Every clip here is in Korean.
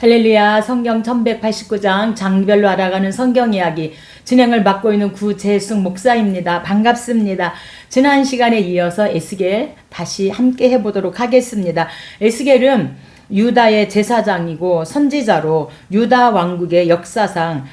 할렐루야. 성경 1189장 장별로 알아가는 성경 이야기 진행을 맡고 있는 구재숙 목사입니다. 반갑습니다. 지난 시간에 이어서 에스겔 다시 함께 해보도록 하겠습니다. 에스겔은 유다의 제사장이고 선지자로 유다 왕국의 역사상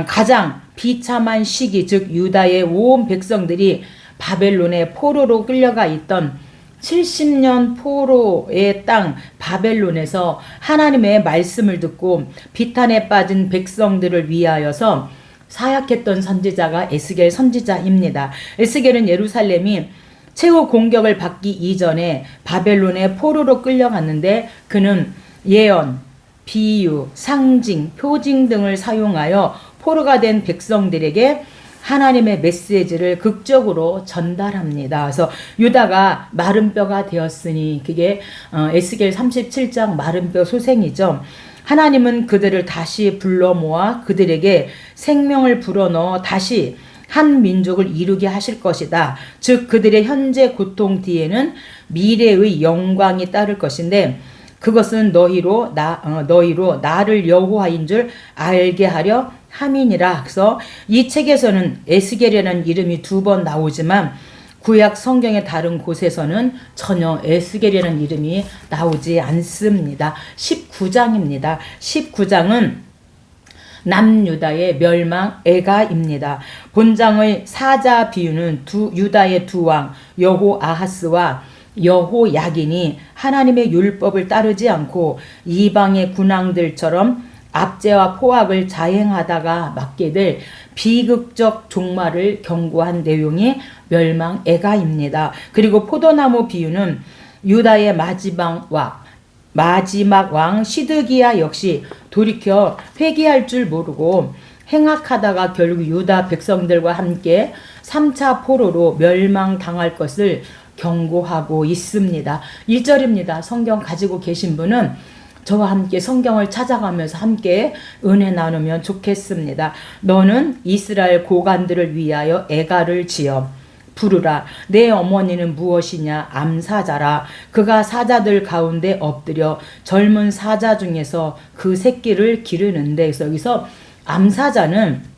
가장 비참한 시기, 즉 유다의 온 백성들이 바벨론의 포로로 끌려가 있던 70년 포로의 땅 바벨론에서 하나님의 말씀을 듣고 비탄에 빠진 백성들을 위하여서 사역했던 선지자가 에스겔 선지자입니다. 에스겔은 예루살렘이 최후 공격을 받기 이전에 바벨론의 포로로 끌려갔는데 그는 예언, 비유, 상징, 표징 등을 사용하여 포로가 된 백성들에게 하나님의 메시지를 극적으로 전달합니다. 그래서 유다가 마른 뼈가 되었으니 그게 에스겔 37장 마른 뼈 소생이죠. 하나님은 그들을 다시 불러 모아 그들에게 생명을 불어넣어 다시 한 민족을 이루게 하실 것이다. 즉 그들의 현재 고통 뒤에는 미래의 영광이 따를 것인데 그것은 너희로 나를 여호와인 줄 알게 하려 함이니라. 그래서 이 책에서는 에스겔이라는 이름이 2번 나오지만 구약 성경의 다른 곳에서는 전혀 에스겔이라는 이름이 나오지 않습니다. 19장입니다. 19장은 남유다의 멸망 애가입니다. 본장의 사자 비유는 유다의 두 왕 여호아하스와 여호야긴이 하나님의 율법을 따르지 않고 이방의 군왕들처럼 압제와 포악을 자행하다가 맞게 될 비극적 종말을 경고한 내용이 멸망 애가입니다. 그리고 포도나무 비유는 유다의 마지막 왕 시드기야 역시 돌이켜 회개할 줄 모르고 행악하다가 결국 유다 백성들과 함께 3차 포로로 멸망당할 것을 경고하고 있습니다. 1절입니다. 성경 가지고 계신 분은 저와 함께 성경을 찾아가면서 함께 은혜 나누면 좋겠습니다. 너는 이스라엘 고관들을 위하여 애가를 지어 부르라. 내 어머니는 무엇이냐? 암사자라. 그가 사자들 가운데 엎드려 젊은 사자 중에서 그 새끼를 기르는데, 그래서 여기서 암사자는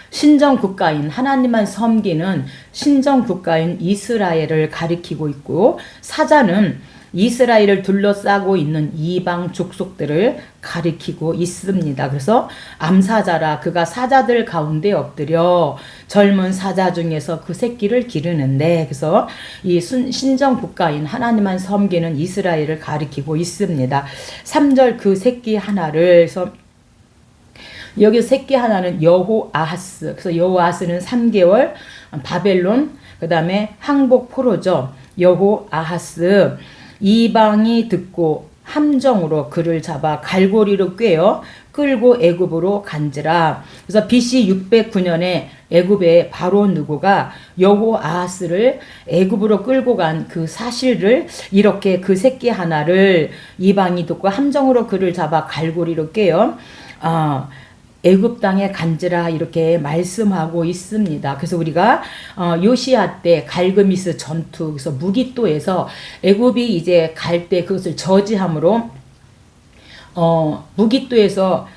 신정국가인 하나님만 섬기는 신정국가인 이스라엘을 가리키고 있고, 사자는 이스라엘을 둘러싸고 있는 이방 족속들을 가리키고 있습니다. 그래서 암사자라. 그가 사자들 가운데 엎드려 젊은 사자 중에서 그 새끼를 기르는데, 그래서 이 신정국가인 하나님만 섬기는 이스라엘을 가리키고 있습니다. 3절 그 새끼 하나를, 그래서 여기 새끼 하나는 여호아하스. 그래서 여호아하스는 3개월 바벨론, 그 다음에 항복 포로죠. 여호아하스. 이방이 듣고 함정으로 그를 잡아 갈고리로 꿰어 끌고 애굽으로 간지라. 그래서 BC 609년에 애굽의 바로 누구가 여호아하스를 애굽으로 끌고 간 그 사실을 이렇게 그 새끼 하나를 이방이 듣고 함정으로 그를 잡아 갈고리로 꿰어 애굽 땅에 간지라 이렇게 말씀하고 있습니다. 그래서 우리가 요시야 때 갈그미스 전투, 그래서 무기또에서 애굽이 이제 갈 때 그것을 저지함으로 무기또에서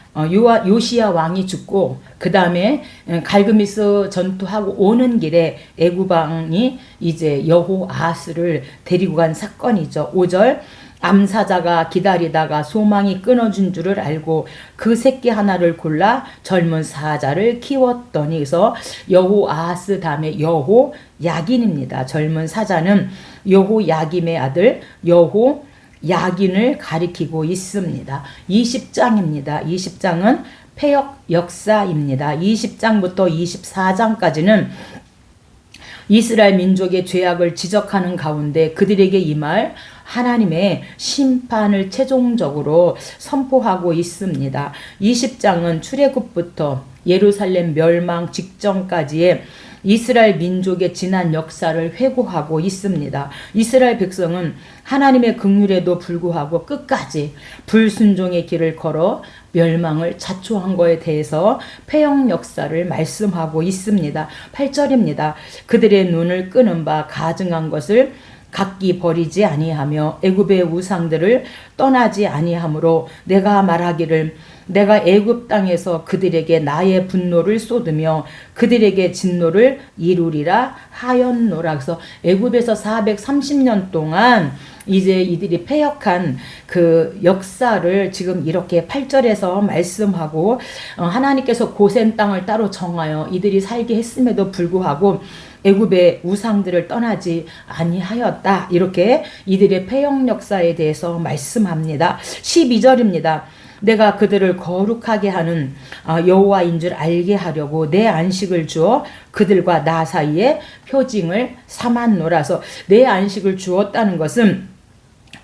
요시야 왕이 죽고 그 다음에 갈그미스 전투하고 오는 길에 애굽 왕이 이제 여호아하스를 데리고 간 사건이죠. 5절 암사자가 기다리다가 소망이 끊어진 줄을 알고 그 새끼 하나를 골라 젊은 사자를 키웠더니, 그래서 여호아하스 다음에 여호야긴입니다. 젊은 사자는 여호야김의 아들 여호야긴을 가리키고 있습니다. 20장입니다. 20장은 패역 역사입니다. 20장부터 24장까지는 이스라엘 민족의 죄악을 지적하는 가운데 그들에게 임할 하나님의 심판을 최종적으로 선포하고 있습니다. 20장은 출애굽부터 예루살렘 멸망 직전까지의 이스라엘 민족의 지난 역사를 회고하고 있습니다. 이스라엘 백성은 하나님의 긍휼에도 불구하고 끝까지 불순종의 길을 걸어 멸망을 자초한 것에 대해서 패역 역사를 말씀하고 있습니다. 8절입니다. 그들의 눈을 끄는 바 가증한 것을 각기 버리지 아니하며 애굽의 우상들을 떠나지 아니하므로 내가 말하기를 내가 애굽 땅에서 그들에게 나의 분노를 쏟으며 그들에게 진노를 이루리라 하였노라. 그래서 애굽에서 430년 동안 이제 이들이 패역한 그 역사를 지금 이렇게 8절에서 말씀하고, 하나님께서 고센 땅을 따로 정하여 이들이 살게 했음에도 불구하고 애굽의 우상들을 떠나지 아니하였다. 이렇게 이들의 패역 역사에 대해서 말씀합니다. 12절입니다. 내가 그들을 거룩하게 하는 여호와인 줄 알게 하려고 내 안식을 주어 그들과 나 사이에 표징을 삼았노라서, 내 안식을 주었다는 것은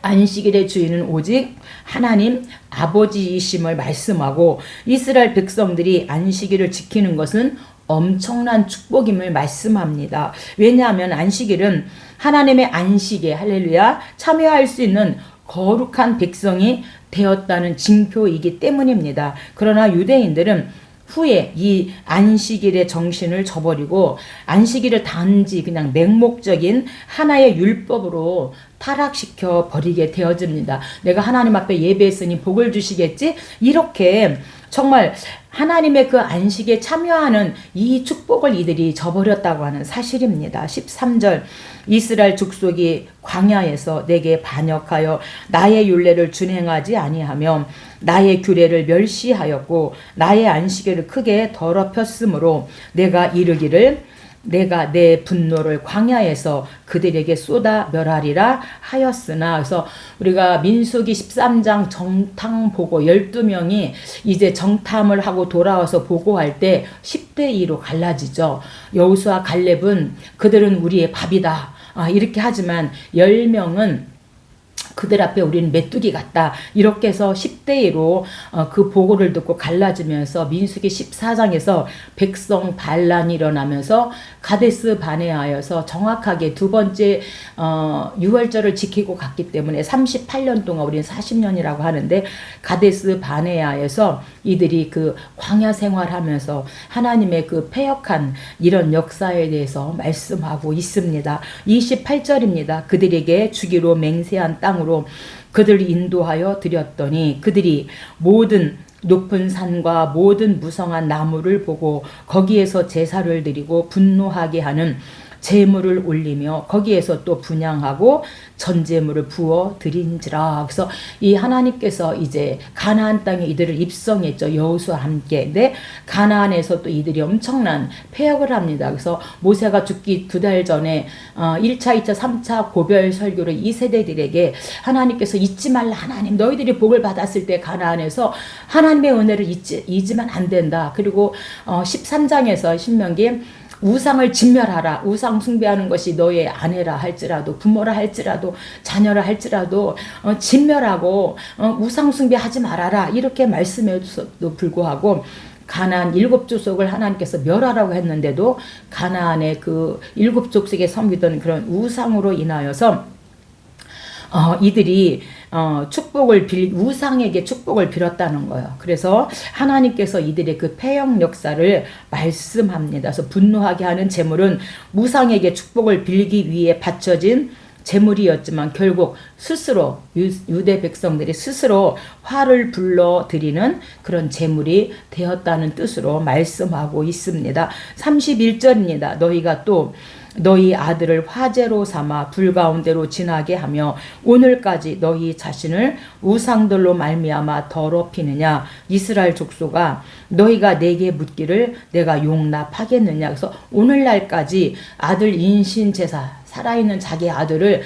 안식일의 주인은 오직 하나님 아버지이심을 말씀하고, 이스라엘 백성들이 안식일을 지키는 것은 엄청난 축복임을 말씀합니다. 왜냐하면 안식일은 하나님의 안식에, 할렐루야, 참여할 수 있는 거룩한 백성이 되었다는 징표이기 때문입니다. 그러나 유대인들은 후에 이 안식일의 정신을 저버리고 안식일을 단지 그냥 맹목적인 하나의 율법으로 타락시켜 버리게 되어집니다. 내가 하나님 앞에 예배했으니 복을 주시겠지? 이렇게 정말 하나님의 그 안식에 참여하는 이 축복을 이들이 저버렸다고 하는 사실입니다. 13절, 이스라엘 족속이 광야에서 내게 반역하여 나의 율례를 준행하지 아니하며 나의 규례를 멸시하였고 나의 안식일을 크게 더럽혔으므로 내가 이르기를 내가 내 분노를 광야에서 그들에게 쏟아 멸하리라 하였으나. 그래서 우리가 민수기 13장 정탐 보고 12명이 이제 정탐을 하고 돌아와서 보고할 때 10대 2로 갈라지죠. 여호수아 갈렙은 그들은 우리의 밥이다 이렇게 하지만 10명은 그들 앞에 우리는 메뚜기 같다 이렇게 해서 10대 2로 그 보고를 듣고 갈라지면서 민수기 14장에서 백성 반란이 일어나면서 가데스 바네아여서 정확하게 두 번째 유월절을 지키고 갔기 때문에 38년 동안, 우리는 40년이라고 하는데 가데스 바네아에서 이들이 그 광야 생활하면서 하나님의 그 패역한 이런 역사에 대해서 말씀하고 있습니다. 28절입니다. 그들에게 주기로 맹세한 땅으로 그들을 인도하여 드렸더니 그들이 모든 높은 산과 모든 무성한 나무를 보고 거기에서 제사를 드리고 분노하게 하는 제물을 올리며 거기에서 또 분향하고 전제물을 부어 드린지라. 그래서 이 하나님께서 이제 가나안 땅에 이들을 입성했죠. 여호수아와 함께. 근데 가나안에서 또 이들이 엄청난 패역을 합니다. 그래서 모세가 죽기 2달 전에 1차, 2차, 3차 고별 설교를 이 세대들에게 하나님께서 잊지 말라. 하나님 너희들이 복을 받았을 때 가나안에서 하나님의 은혜를 잊으면 안 된다. 그리고 13장에서 신명기 우상을 진멸하라. 우상 숭배하는 것이 너의 아내라 할지라도 부모라 할지라도 자녀라 할지라도 진멸하고 우상 숭배하지 말아라 이렇게 말씀해도 불구하고 가나안 7족속을 하나님께서 멸하라고 했는데도 가나안의 그 7족속에 섬기던 그런 우상으로 인하여서 이들이 우상에게 축복을 빌었다는 거예요. 그래서 하나님께서 이들의 그 패역 역사를 말씀합니다. 그래서 분노하게 하는 제물은 우상에게 축복을 빌기 위해 바쳐진 제물이었지만 결국 스스로 유대 백성들이 스스로 화를 불러 드리는 그런 제물이 되었다는 뜻으로 말씀하고 있습니다. 31절입니다. 너희가 또 너희 아들을 화제로 삼아 불 가운데로 지나게 하며 오늘까지 너희 자신을 우상들로 말미암아 더럽히느냐. 이스라엘 족속아 너희가 내게 묻기를 내가 용납하겠느냐. 그래서 오늘날까지 아들 인신 제사, 살아있는 자기 아들을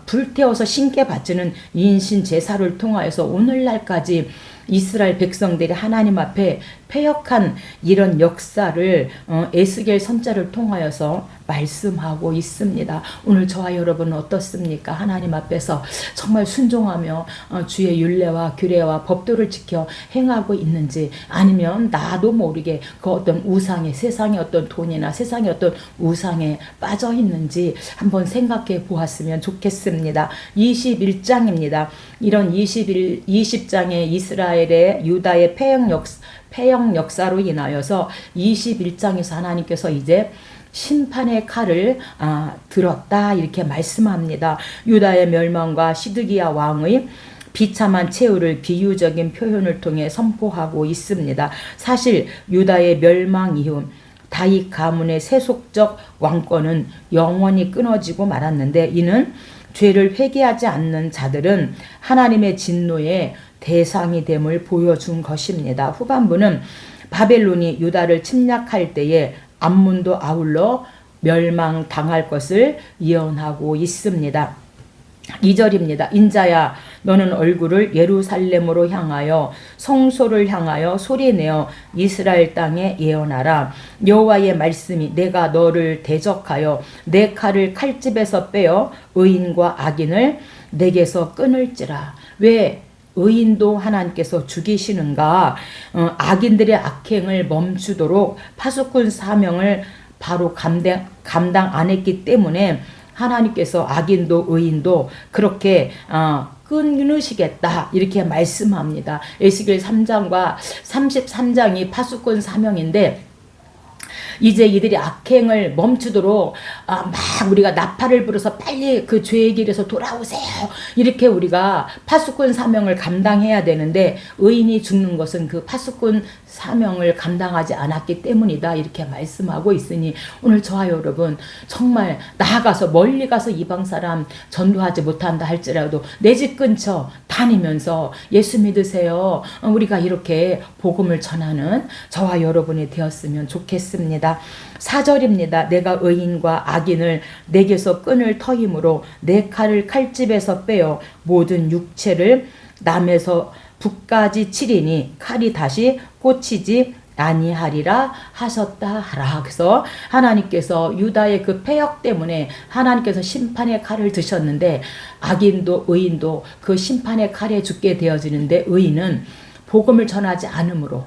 불태워서 신께 바치는 인신 제사를 통하여서 오늘날까지 이스라엘 백성들이 하나님 앞에 패역한 이런 역사를 에스겔 선자를 통하여서 말씀하고 있습니다. 오늘 저와 여러분은 어떻습니까? 하나님 앞에서 정말 순종하며 주의 율례와 규례와 법도를 지켜 행하고 있는지, 아니면 나도 모르게 그 어떤 우상에, 세상의 어떤 돈이나 세상의 어떤 우상에 빠져 있는지 한번 생각해 보았으면 좋겠습니다. 21장입니다. 이런 20장의 이스라엘의 유다의 패역 역사로 인하여서 21장에서 하나님께서 이제 심판의 칼을 들었다 이렇게 말씀합니다. 유다의 멸망과 시드기야 왕의 비참한 최후를 비유적인 표현을 통해 선포하고 있습니다. 사실 유다의 멸망 이후 다윗 가문의 세속적 왕권은 영원히 끊어지고 말았는데 이는 죄를 회개하지 않는 자들은 하나님의 진노의 대상이 됨을 보여준 것입니다. 후반부는 바벨론이 유다를 침략할 때에 암문도 아울러 멸망당할 것을 예언하고 있습니다. 2절입니다. 인자야 너는 얼굴을 예루살렘으로 향하여 성소를 향하여 소리내어 이스라엘 땅에 예언하라. 여호와의 말씀이 내가 너를 대적하여 내 칼을 칼집에서 빼어 의인과 악인을 내게서 끊을지라. 왜 의인도 하나님께서 죽이시는가? 악인들의 악행을 멈추도록 파수꾼 사명을 바로 감당 안 했기 때문에 하나님께서 악인도 의인도 그렇게 끊으시겠다 이렇게 말씀합니다. 에스겔 3장과 33장이 파수꾼 사명인데 이제 이들이 악행을 멈추도록 막 우리가 나팔을 불어서 빨리 그 죄의 길에서 돌아오세요. 이렇게 우리가 파수꾼 사명을 감당해야 되는데 의인이 죽는 것은 그 파수꾼 사명을 감당하지 않았기 때문이다. 이렇게 말씀하고 있으니 오늘 저와 여러분 정말 나아가서 멀리 가서 이방 사람 전도하지 못한다 할지라도 내 집 근처 다니면서 예수 믿으세요. 우리가 이렇게 복음을 전하는 저와 여러분이 되었으면 좋겠습니다. 4절입니다. 내가 의인과 악인을 내게서 끈을 터임으로 내 칼을 칼집에서 빼어 모든 육체를 남에서 북까지 치리니 칼이 다시 꽂히지 아니하리라 하셨다 하라. 그래서 하나님께서 유다의 그 패역 때문에 하나님께서 심판의 칼을 드셨는데 악인도 의인도 그 심판의 칼에 죽게 되어지는데 의인은 복음을 전하지 않으므로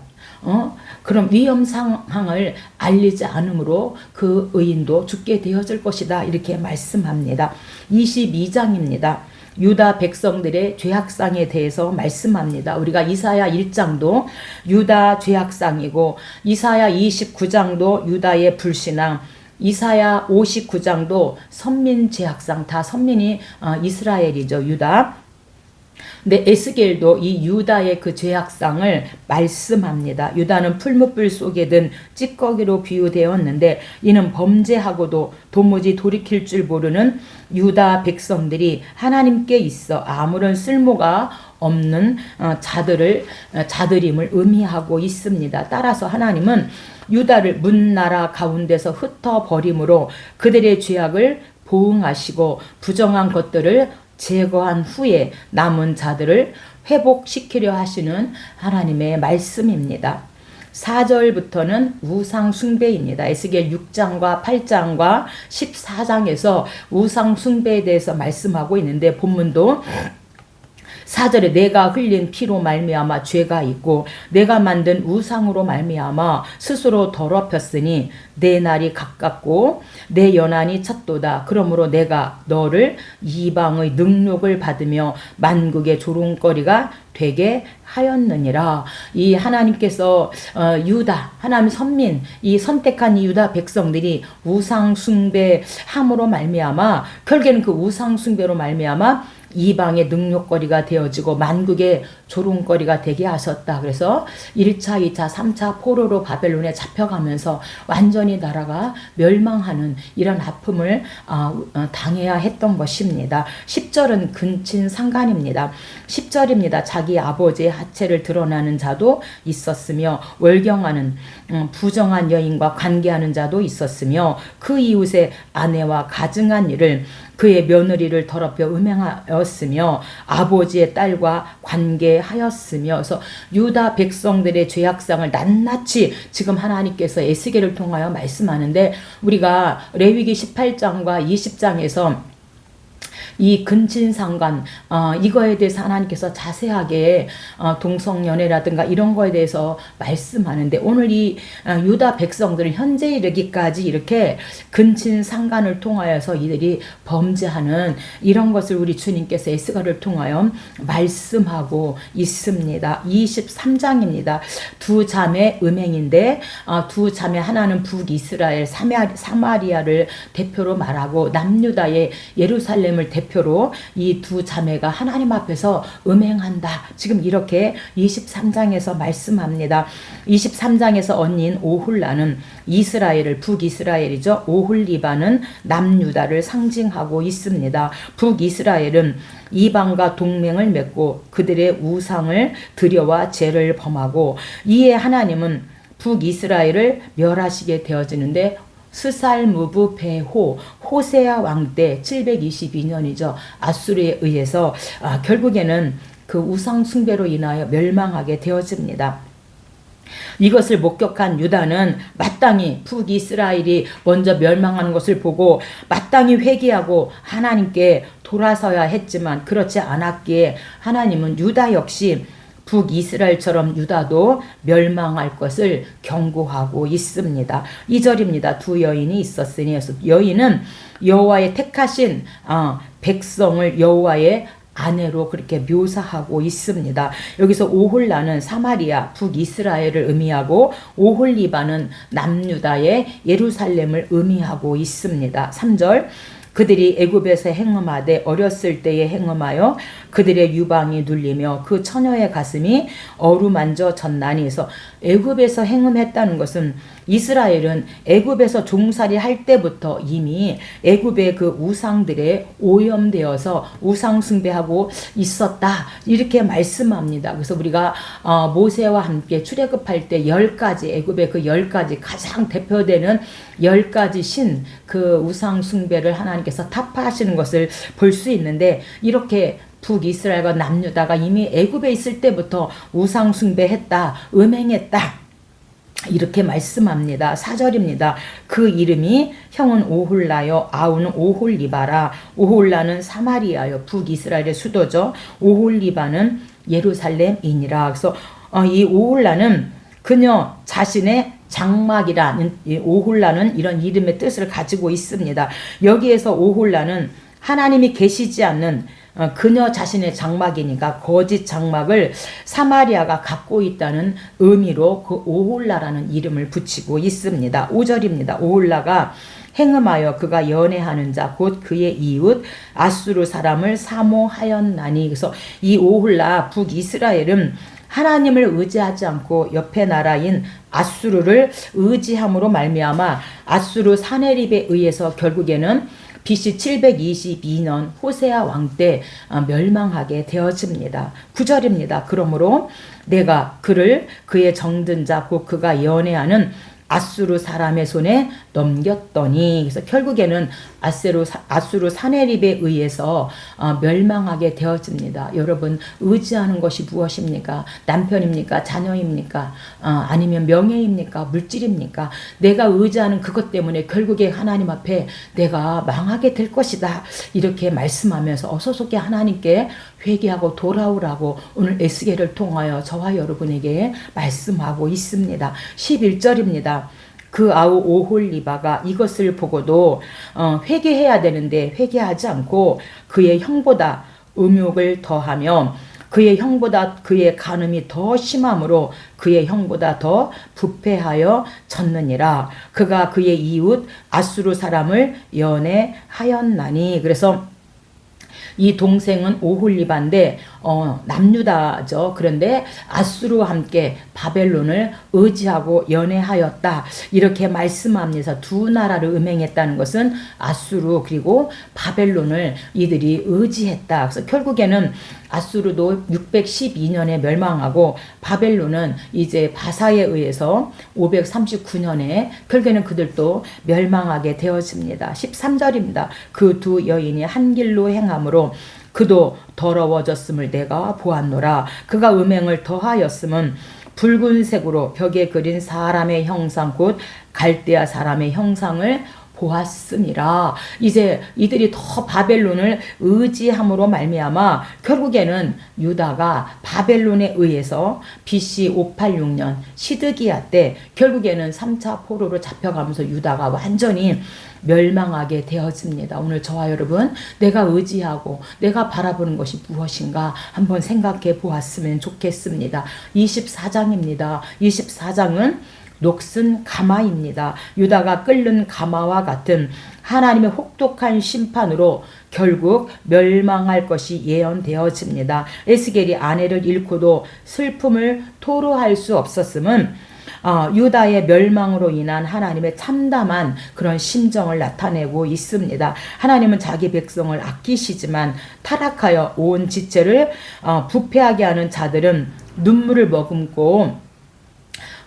그럼 위험 상황을 알리지 않으므로 그 의인도 죽게 되어질 것이다 이렇게 말씀합니다. 22장입니다. 유다 백성들의 죄악상에 대해서 말씀합니다. 우리가 이사야 1장도 유다 죄악상이고 이사야 29장도 유다의 불신앙, 이사야 59장도 선민 죄악상, 다 선민이 이스라엘이죠. 유다. 근데 에스겔도 이 유다의 그 죄악상을 말씀합니다. 유다는 풀무불 속에 든 찌꺼기로 비유되었는데 이는 범죄하고도 도무지 돌이킬 줄 모르는 유다 백성들이 하나님께 있어 아무런 쓸모가 없는 자들임을 의미하고 있습니다. 따라서 하나님은 유다를 문나라 가운데서 흩어버림으로 그들의 죄악을 보응하시고 부정한 것들을 제거한 후에 남은 자들을 회복시키려 하시는 하나님의 말씀입니다. 4절부터는 우상 숭배입니다. 에스겔 6장과 8장과 14장에서 우상 숭배에 대해서 말씀하고 있는데 본문도 4절에 내가 흘린 피로 말미암아 죄가 있고 내가 만든 우상으로 말미암아 스스로 더럽혔으니 내 날이 가깝고 내 연한이 찼도다. 그러므로 내가 너를 이방의 능욕을 받으며 만국의 조롱거리가 되게 하였느니라. 이 하나님께서 유다 하나님 선민 이 선택한 이 유다 백성들이 우상 숭배함으로 말미암아 결국에는 그 우상 숭배로 말미암아 이방의 능욕거리가 되어지고 만국의 조롱거리가 되게 하셨다. 그래서 1차, 2차, 3차 포로로 바벨론에 잡혀가면서 완전히 나라가 멸망하는 이런 아픔을 당해야 했던 것입니다. 10절은 근친상간입니다. 10절입니다. 자기 아버지의 하체를 드러나는 자도 있었으며 월경하는 부정한 여인과 관계하는 자도 있었으며 그 이웃의 아내와 가증한 일을 그의 며느리를 더럽혀 음행하였으며 아버지의 딸과 관계하였으며 그래서 유다 백성들의 죄악상을 낱낱이 지금 하나님께서 에스겔을 통하여 말씀하는데 우리가 레위기 18장과 20장에서 이 근친상간 이거에 대해서 하나님께서 자세하게 동성연애라든가 이런 거에 대해서 말씀하는데, 오늘 이 유다 백성들은 현재 이르기까지 이렇게 근친상간을 통하여서 이들이 범죄하는 이런 것을 우리 주님께서 에스가를 통하여 말씀하고 있습니다. 23장입니다. 두 자매 음행인데, 두 자매 하나는 북이스라엘 사마리아를 대표로 말하고 남유다의 예루살렘을 대표로 이 두 자매가 하나님 앞에서 음행한다. 지금 이렇게 23장에서 말씀합니다. 23장에서 언니인 오홀라는 이스라엘을, 북이스라엘이죠. 오홀리바는 남유다를 상징하고 있습니다. 북이스라엘은 이방과 동맹을 맺고 그들의 우상을 들여와 죄를 범하고, 이에 하나님은 북이스라엘을 멸하시게 되어지는데, 스살무브 베호 호세아 왕 때 722년이죠. 아수르에 의해서 결국에는 그 우상 숭배로 인하여 멸망하게 되어집니다. 이것을 목격한 유다는 마땅히 북이스라엘이 먼저 멸망하는 것을 보고 마땅히 회개하고 하나님께 돌아서야 했지만 그렇지 않았기에 하나님은 유다 역시 북이스라엘처럼 유다도 멸망할 것을 경고하고 있습니다. 2절입니다. 두 여인이 있었으니, 여인은 여호와의 택하신 백성을 여호와의 아내로 그렇게 묘사하고 있습니다. 여기서 오홀라는 사마리아 북이스라엘을 의미하고 오홀리바는 남유다의 예루살렘을 의미하고 있습니다. 3절, 그들이 애굽에서 행음하되 어렸을 때에 행음하여 그들의 유방이 눌리며 그 처녀의 가슴이 어루만져 졌나니. 해서 애굽에서 행음했다는 것은 이스라엘은 애굽에서 종살이 할 때부터 이미 애굽의 그 우상들에 오염되어서 우상 숭배하고 있었다, 이렇게 말씀합니다. 그래서 우리가 모세와 함께 출애굽할 때 10가지, 애굽의 그 10가지 가장 대표되는 10가지 신, 그 우상 숭배를 하나님께서 타파하시는 것을 볼 수 있는데, 이렇게 북이스라엘과 남유다가 이미 애굽에 있을 때부터 우상 숭배했다, 음행했다, 이렇게 말씀합니다. 4절입니다. 그 이름이 형은 오홀라요, 아우는 오홀리바라. 오홀라는 사마리아요, 북이스라엘의 수도죠. 오홀리바는 예루살렘이니라. 그래서 이 오홀라는 그녀 자신의 장막이라는, 오홀라는 이런 이름의 뜻을 가지고 있습니다. 여기에서 오홀라는 하나님이 계시지 않는 그녀 자신의 장막이니까 거짓 장막을 사마리아가 갖고 있다는 의미로 그 오홀라라는 이름을 붙이고 있습니다. 5절입니다. 오홀라가 행음하여 그가 연애하는 자 곧 그의 이웃 아수르 사람을 사모하였나니. 그래서 이 오홀라 북이스라엘은 하나님을 의지하지 않고 옆에 나라인 아수르를 의지함으로 말미암아 아수르 사네립에 의해서 결국에는 BC 722년 호세아 왕 때 멸망하게 되어집니다. 9절입니다. 그러므로 내가 그를 그의 정든 자 곧 그가 연애하는 아수르 사람의 손에 넘겼더니. 그래서 결국에는 아수르 사네립에 의해서 멸망하게 되어집니다. 여러분, 의지하는 것이 무엇입니까? 남편입니까? 자녀입니까? 아니면 명예입니까? 물질입니까? 내가 의지하는 그것 때문에 결국에 하나님 앞에 내가 망하게 될 것이다, 이렇게 말씀하면서 어서속히 하나님께 회개하고 돌아오라고 오늘 에스겔을 통하여 저와 여러분에게 말씀하고 있습니다. 11절입니다. 그 아우 오홀리바가 이것을 보고도 회개해야 되는데 회개하지 않고 그의 형보다 음욕을 더하며 그의 형보다 그의 간음이 더 심함으로 그의 형보다 더 부패하여 졌느니라. 그가 그의 이웃 아수르 사람을 연애하였나니. 그래서 이 동생은 오홀리바인데 남유다죠. 그런데 아수르와 함께 바벨론을 의지하고 연애하였다, 이렇게 말씀합니다. 두 나라를 음행했다는 것은 아수르 그리고 바벨론을 이들이 의지했다. 그래서 결국에는 아수르도 612년에 멸망하고 바벨론은 이제 바사에 의해서 539년에 결국에는 그들도 멸망하게 되어집니다. 13절입니다. 그 두 여인이 한 길로 행함으로 그도 더러워졌음을 내가 보았노라. 그가 음행을 더하였음은 붉은색으로 벽에 그린 사람의 형상 곧 갈대아 사람의 형상을 보았음이라. 이제 이들이 더 바벨론을 의지함으로 말미암아 결국에는 유다가 바벨론에 의해서 BC 586년 시드기야 때 결국에는 3차 포로로 잡혀가면서 유다가 완전히 멸망하게 되어집니다. 오늘 저와 여러분, 내가 의지하고 내가 바라보는 것이 무엇인가 한번 생각해 보았으면 좋겠습니다. 24장입니다. 24장은 녹슨 가마입니다. 유다가 끓는 가마와 같은 하나님의 혹독한 심판으로 결국 멸망할 것이 예언되어집니다. 에스겔이 아내를 잃고도 슬픔을 토로할 수 없었음은 유다의 멸망으로 인한 하나님의 참담한 그런 심정을 나타내고 있습니다. 하나님은 자기 백성을 아끼시지만 타락하여 온 지체를 부패하게 하는 자들은 눈물을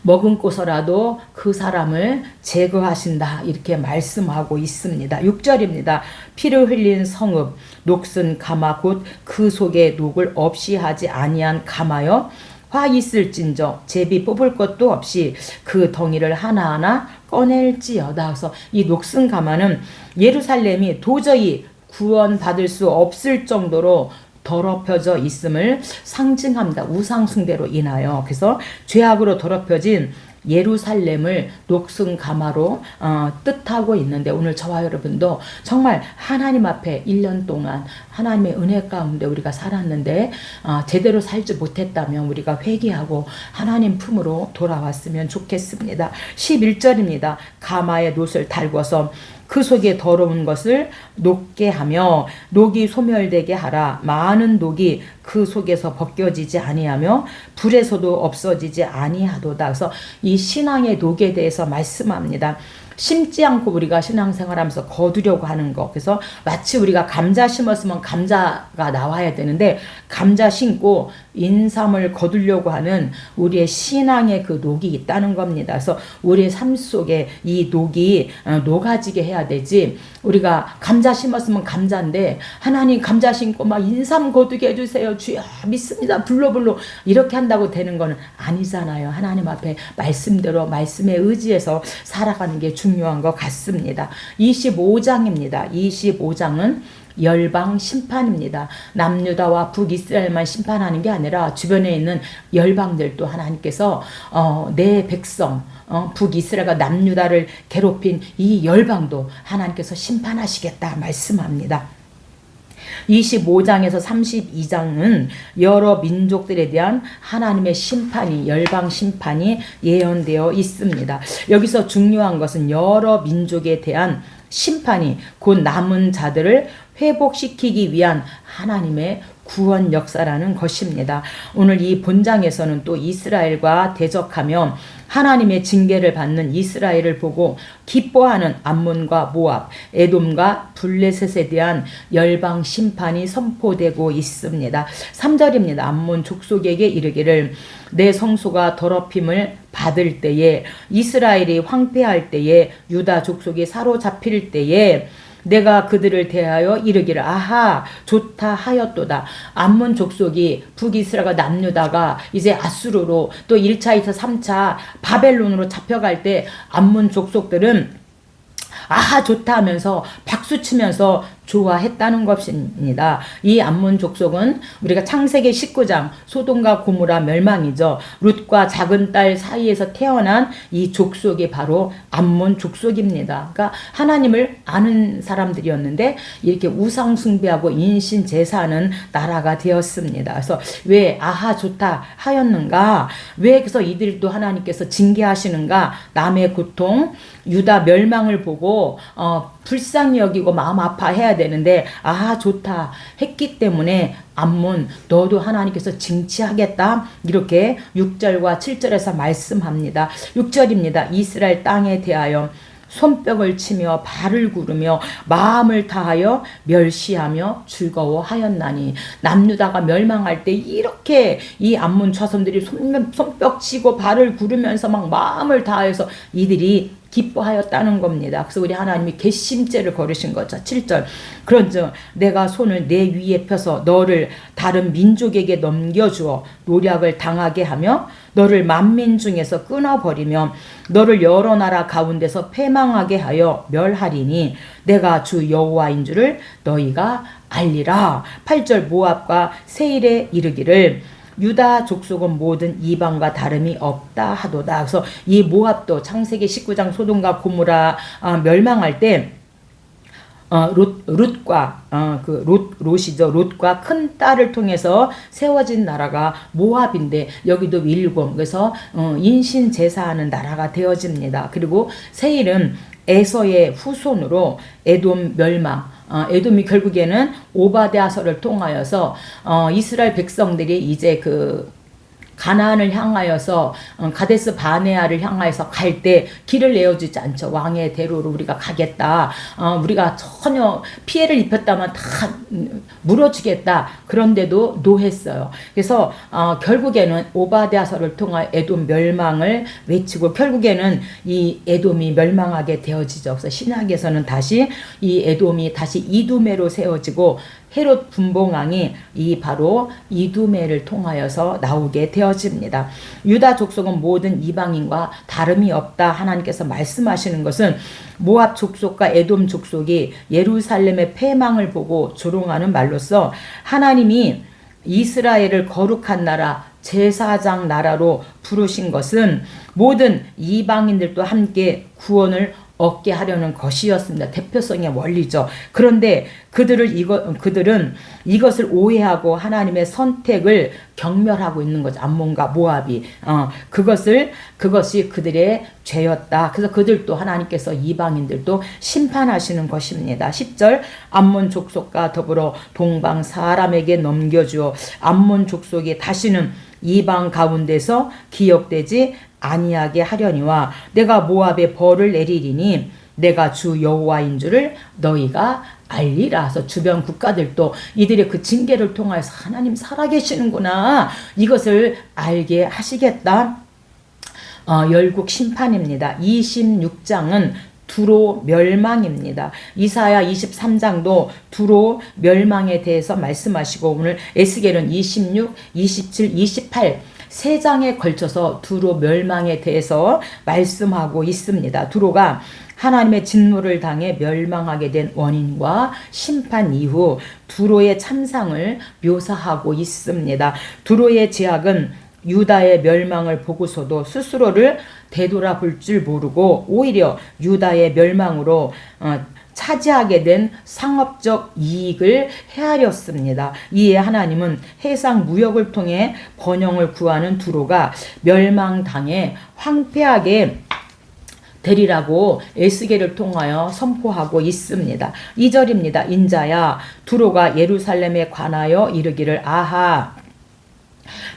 머금고서라도 그 사람을 제거하신다 이렇게 말씀하고 있습니다. 6절입니다. 피를 흘린 성읍 녹슨 가마 곧 그 속에 녹을 없이 하지 아니한 가마여 화 있을진저 제비 뽑을 것도 없이 그 덩이를 하나하나 꺼낼지어다. 그래서 이 녹슨 가마는 예루살렘이 도저히 구원받을 수 없을 정도로 더럽혀져 있음을 상징합니다. 우상숭배로 인하여. 그래서 죄악으로 더럽혀진 예루살렘을 녹슨 가마로 뜻하고 있는데 오늘 저와 여러분도 정말 하나님 앞에 1년 동안 하나님의 은혜 가운데 우리가 살았는데 제대로 살지 못했다면 우리가 회개하고 하나님 품으로 돌아왔으면 좋겠습니다. 11절입니다. 가마에 놋을 달궈서 그 속에 더러운 것을 녹게 하며 녹이 소멸되게 하라. 많은 녹이 그 속에서 벗겨지지 아니하며 불에서도 없어지지 아니하도다. 그래서 이 신앙의 녹에 대해서 말씀합니다. 심지 않고 우리가 신앙생활하면서 거두려고 하는 거. 그래서 마치 우리가 감자 심었으면 감자가 나와야 되는데 감자 심고 인삼을 거두려고 하는 우리의 신앙의 그 녹이 있다는 겁니다. 그래서 우리의 삶 속에 이 녹이 녹아지게 해야 되지. 우리가 감자 심었으면 감자인데 하나님 감자 심고 막 인삼 거두게 해주세요. 주여 믿습니다. 불러불러 이렇게 한다고 되는 거는 아니잖아요. 하나님 앞에 말씀대로 말씀에 의지해서 살아가는 게 중요한 것 같습니다. 25장입니다. 25장은 열방 심판입니다. 남유다와 북이스라엘만 심판하는 게 아니라 주변에 있는 열방들도 하나님께서 내 백성 북이스라엘과 남유다를 괴롭힌 이 열방도 하나님께서 심판하시겠다 말씀합니다. 25장에서 32장은 여러 민족들에 대한 하나님의 심판이 열방 심판이 예언되어 있습니다. 여기서 중요한 것은 여러 민족에 대한 심판이 곧 남은 자들을 회복시키기 위한 하나님의 구원 역사라는 것입니다. 오늘 이 본장에서는 또 이스라엘과 대적하며 하나님의 징계를 받는 이스라엘을 보고 기뻐하는 암몬과 모압, 에돔과 블레셋에 대한 열방 심판이 선포되고 있습니다. 3절입니다. 암몬 족속에게 이르기를 내 성소가 더럽힘을 받을 때에 이스라엘이 황폐할 때에 유다 족속이 사로잡힐 때에 내가 그들을 대하여 이르기를 아하 좋다 하였도다. 암몬 족속이 북이스라엘과 남유다가 이제 아수르로 또 1차 2차 3차 바벨론으로 잡혀갈 때 암몬 족속들은 아하 좋다 하면서 박수치면서 좋아했다는 것입니다. 이 암몬 족속은 우리가 창세기 19장 소돔과 고모라 멸망이죠. 룻과 작은 딸 사이에서 태어난 이 족속이 바로 암몬 족속입니다. 그러니까 하나님을 아는 사람들이었는데 이렇게 우상 숭배하고 인신 제사하는 나라가 되었습니다. 그래서 왜 아하 좋다 하였는가? 왜 그래서 이들도 하나님께서 징계하시는가? 남의 고통, 유다 멸망을 보고 불쌍히 여기고 마음 아파해야 되는데 아하 좋다 했기 때문에 암몬 너도 하나님께서 징치하겠다 이렇게 6절과 7절에서 말씀합니다. 6절입니다. 이스라엘 땅에 대하여 손뼉을 치며 발을 구르며 마음을 다하여 멸시하며 즐거워하였나니. 남유다가 멸망할 때 이렇게 이 암몬 자손들이 손뼉 치고 발을 구르면서 막 마음을 다해서 이들이 기뻐하였다는 겁니다. 그래서 우리 하나님이 괘씸죄를 거르신 거죠. 7절. 그런즉 내가 손을 내 위에 펴서 너를 다른 민족에게 넘겨주어 노략을 당하게 하며 너를 만민 중에서 끊어버리며 너를 여러 나라 가운데서 패망하게 하여 멸하리니 내가 주 여호와인 줄을 너희가 알리라. 8절. 모압과 세일에 이르기를 유다 족속은 모든 이방과 다름이 없다 하도다. 그래서 이 모압도 창세기 19장 소돔과 고모라 멸망할 때 롯과 큰 딸을 통해서 세워진 나라가 모압인데 여기도 밀곰, 그래서 인신 제사하는 나라가 되어집니다. 그리고 세일은 에서의 후손으로 에돔 멸망, 에돔이 결국에는 오바댜서를 통하여서 이스라엘 백성들이 이제 그 가나안을 향하여서 가데스 바네아를 향하여서 갈 때 길을 내어주지 않죠. 왕의 대로로 우리가 가겠다. 우리가 전혀 피해를 입혔다면 다 물어주겠다. 그런데도 노했어요. 그래서 결국에는 오바댜서를 통하여 에돔 멸망을 외치고 결국에는 이 에돔이 멸망하게 되어지죠. 그래서 신약에서는 다시 이 에돔이 다시 이두메로 세워지고 헤롯 분봉왕이 이 바로 이두메를 통하여서 나오게 되어집니다. 유다 족속은 모든 이방인과 다름이 없다. 하나님께서 말씀하시는 것은 모압 족속과 에돔 족속이 예루살렘의 패망을 보고 조롱하는 말로써 하나님이 이스라엘을 거룩한 나라, 제사장 나라로 부르신 것은 모든 이방인들도 함께 구원을 얻게 하려는 것이었습니다. 대표성의 원리죠. 그런데 그들은 이것을 오해하고 하나님의 선택을 경멸하고 있는 거죠. 암몬과 모압이. 그것이 그들의 죄였다. 그래서 그들도 하나님께서 이방인들도 심판하시는 것입니다. 10절. 암몬 족속과 더불어 동방 사람에게 넘겨주어 암몬 족속이 다시는 이방 가운데서 기억되지 아니하게 하려니와 내가 모압에 벌을 내리리니 내가 주 여호와인 줄을 너희가 알리라. 서 주변 국가들도 이들의 그 징계를 통해서 하나님 살아계시는구나 이것을 알게 하시겠다. 열국 심판입니다. 26장은 두로 멸망입니다. 이사야 23장도 두로 멸망에 대해서 말씀하시고 오늘 에스겔은 26, 27, 28 세 장에 걸쳐서 두로 멸망에 대해서 말씀하고 있습니다. 두로가 하나님의 진노를 당해 멸망하게 된 원인과 심판 이후 두로의 참상을 묘사하고 있습니다. 두로의 제약은 유다의 멸망을 보고서도 스스로를 되돌아볼 줄 모르고 오히려 유다의 멸망으로 차지하게 된 상업적 이익을 헤아렸습니다. 이에 하나님은 해상 무역을 통해 번영을 구하는 두로가 멸망당해 황폐하게 되리라고 에스겔을 통하여 선포하고 있습니다. 2절입니다. 인자야 두로가 예루살렘에 관하여 이르기를 아하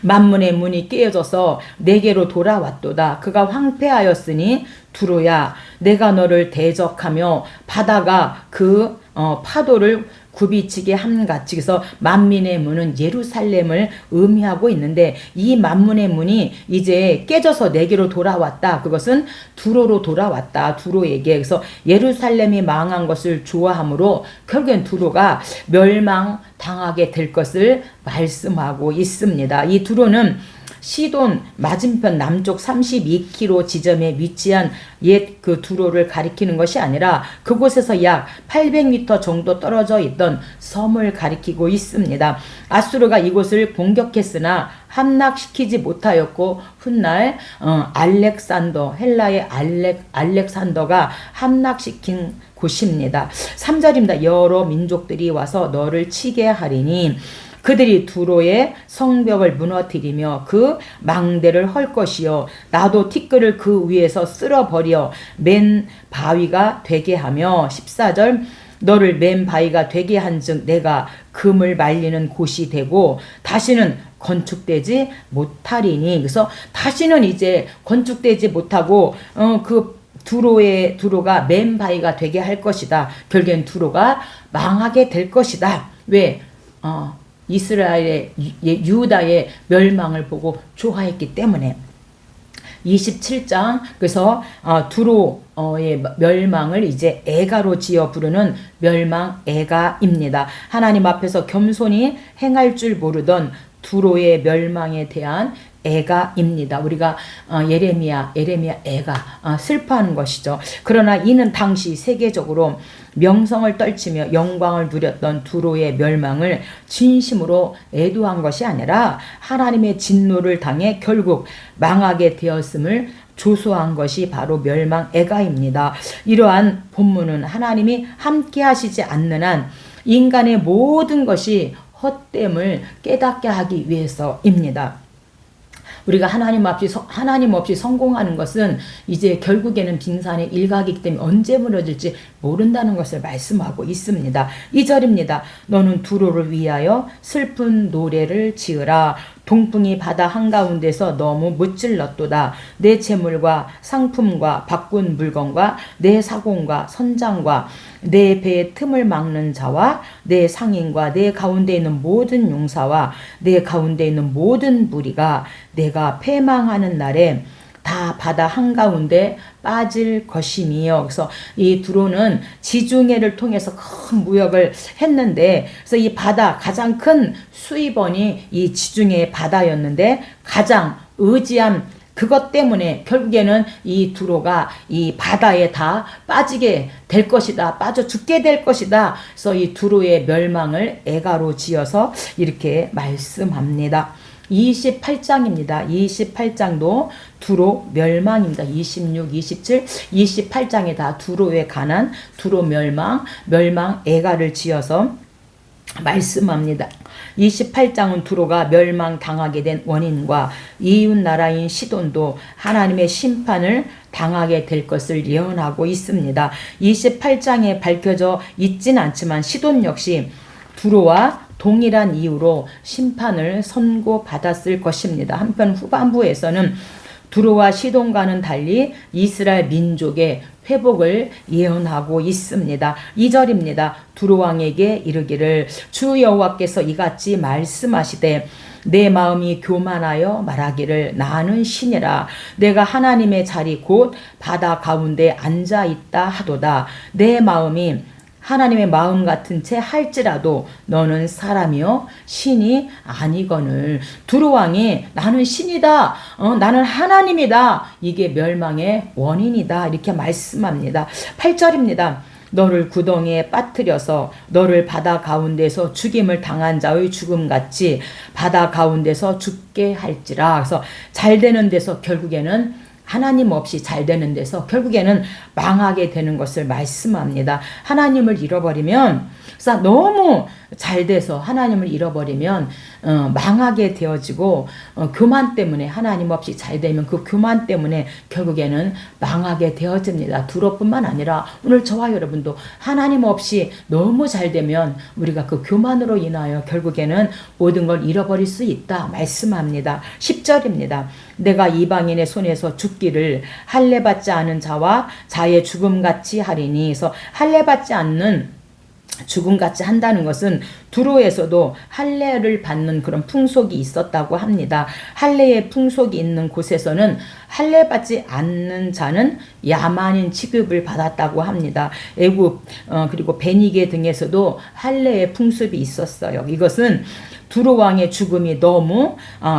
만문의 문이 깨어져서 내게로 돌아왔도다. 그가 황폐하였으니 두로야 내가 너를 대적하며 바다가 그 파도를 굽이치게 함같이. 그래서 만민의 문은 예루살렘을 의미하고 있는데 이 만문의 문이 이제 깨져서 내게로 돌아왔다. 그것은 두로로 돌아왔다. 두로에게. 그래서 예루살렘이 망한 것을 좋아하므로 결국엔 두로가 멸망당하게 될 것을 말씀하고 있습니다. 이 두로는 시돈 맞은편 남쪽 32km 지점에 위치한 옛 그 두로를 가리키는 것이 아니라 그곳에서 약 800m 정도 떨어져 있던 섬을 가리키고 있습니다. 아수르가 이곳을 공격했으나 함락시키지 못하였고 훗날 알렉산더 헬라의 알렉산더가 함락시킨 곳입니다. 3절입니다. 여러 민족들이 와서 너를 치게 하리니 그들이 두로의 성벽을 무너뜨리며 그 망대를 헐 것이요 나도 티끌을 그 위에서 쓸어버려 맨 바위가 되게 하며 14절 너를 맨 바위가 되게 한즉 내가 금을 말리는 곳이 되고 다시는 건축되지 못하리니. 그래서 다시는 이제 건축되지 못하고 그 두로가 맨 바위가 되게 할 것이다. 결국엔 두로가 망하게 될 것이다. 왜? 이스라엘의 유다의 멸망을 보고 좋아했기 때문에. 27장 그래서 두로의 멸망을 이제 애가로 지어 부르는 멸망 애가입니다. 하나님 앞에서 겸손히 행할 줄 모르던 두로의 멸망에 대한 애가입니다. 우리가 예레미야 애가 슬퍼하는 것이죠. 그러나 이는 당시 세계적으로 명성을 떨치며 영광을 누렸던 두로의 멸망을 진심으로 애도한 것이 아니라 하나님의 진노를 당해 결국 망하게 되었음을 조소한 것이 바로 멸망 애가입니다. 이러한 본문은 하나님이 함께 하시지 않는 한 인간의 모든 것이 헛됨을 깨닫게 하기 위해서입니다. 우리가 하나님 없이 성공하는 것은 이제 결국에는 빙산의 일각이기 때문에 언제 무너질지 모른다는 것을 말씀하고 있습니다. 2절입니다. 너는 두로를 위하여 슬픈 노래를 지으라. 동풍이 바다 한가운데서 너무 무찔렀도다. 내 재물과 상품과 바꾼 물건과 내 사공과 선장과 내 배의 틈을 막는 자와 내 상인과 내 가운데 있는 모든 용사와 내 가운데 있는 모든 무리가 내가 패망하는 날에 다 바다 한가운데 빠질 것이니요. 그래서 이 두로는 지중해를 통해서 큰 무역을 했는데, 그래서 이 바다 가장 큰 수입원이 이 지중해 바다였는데 가장 의지한 그것 때문에 결국에는 이 두로가 이 바다에 다 빠지게 될 것이다. 빠져 죽게 될 것이다. 그래서 이 두로의 멸망을 애가로 지어서 이렇게 말씀합니다. 28장입니다. 28장도 두로 멸망입니다. 26, 27, 28장에 다 두로에 관한 두로 멸망 애가를 지어서 말씀합니다. 28장은 두로가 멸망당하게 된 원인과 이웃 나라인 시돈도 하나님의 심판을 당하게 될 것을 예언하고 있습니다. 28장에 밝혀져 있진 않지만 시돈 역시 두로와 동일한 이유로 심판을 선고받았을 것입니다. 한편 후반부에서는 두로와 시돈과는 달리 이스라엘 민족의 회복을 예언하고 있습니다. 2절입니다. 두로 왕에게 이르기를 주 여호와께서 이같이 말씀하시되 내 마음이 교만하여 말하기를 나는 신이라. 내가 하나님의 자리 곧 바다 가운데 앉아 있다 하도다. 내 마음이 하나님의 마음 같은 채 할지라도 너는 사람이요 신이 아니거늘. 두로 왕이 나는 신이다, 나는 하나님이다, 이게 멸망의 원인이다, 이렇게 말씀합니다. 8절입니다. 너를 구덩이에 빠뜨려서 너를 바다 가운데서 죽임을 당한 자의 죽음같이 바다 가운데서 죽게 할지라. 그래서 잘 되는 데서 결국에는 하나님 없이 잘 되는 데서 결국에는 망하게 되는 것을 말씀합니다. 하나님을 잃어버리면, 그래서 너무 잘 돼서 하나님을 잃어버리면 망하게 되어지고, 교만 때문에 하나님 없이 잘 되면 그 교만 때문에 결국에는 망하게 되어집니다. 두로뿐만 아니라 오늘 저와 여러분도 하나님 없이 너무 잘 되면 우리가 그 교만으로 인하여 결국에는 모든 걸 잃어버릴 수 있다 말씀합니다. 10절입니다. 내가 이방인의 손에서 죽기를 할례받지 않은 자와 자의 죽음같이 하리니. 그래서 할례받지 않는 죽음같이 한다는 것은 두로에서도 할례를 받는 그런 풍속이 있었다고 합니다. 할례의 풍속이 있는 곳에서는 할례받지 않는 자는 야만인 취급을 받았다고 합니다. 애굽 그리고 베니게 등에서도 할례의 풍습이 있었어요. 이것은 두로 왕의 죽음이 너무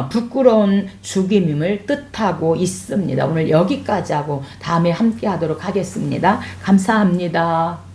부끄러운 죽임임을 뜻하고 있습니다. 오늘 여기까지 하고 다음에 함께 하도록 하겠습니다. 감사합니다.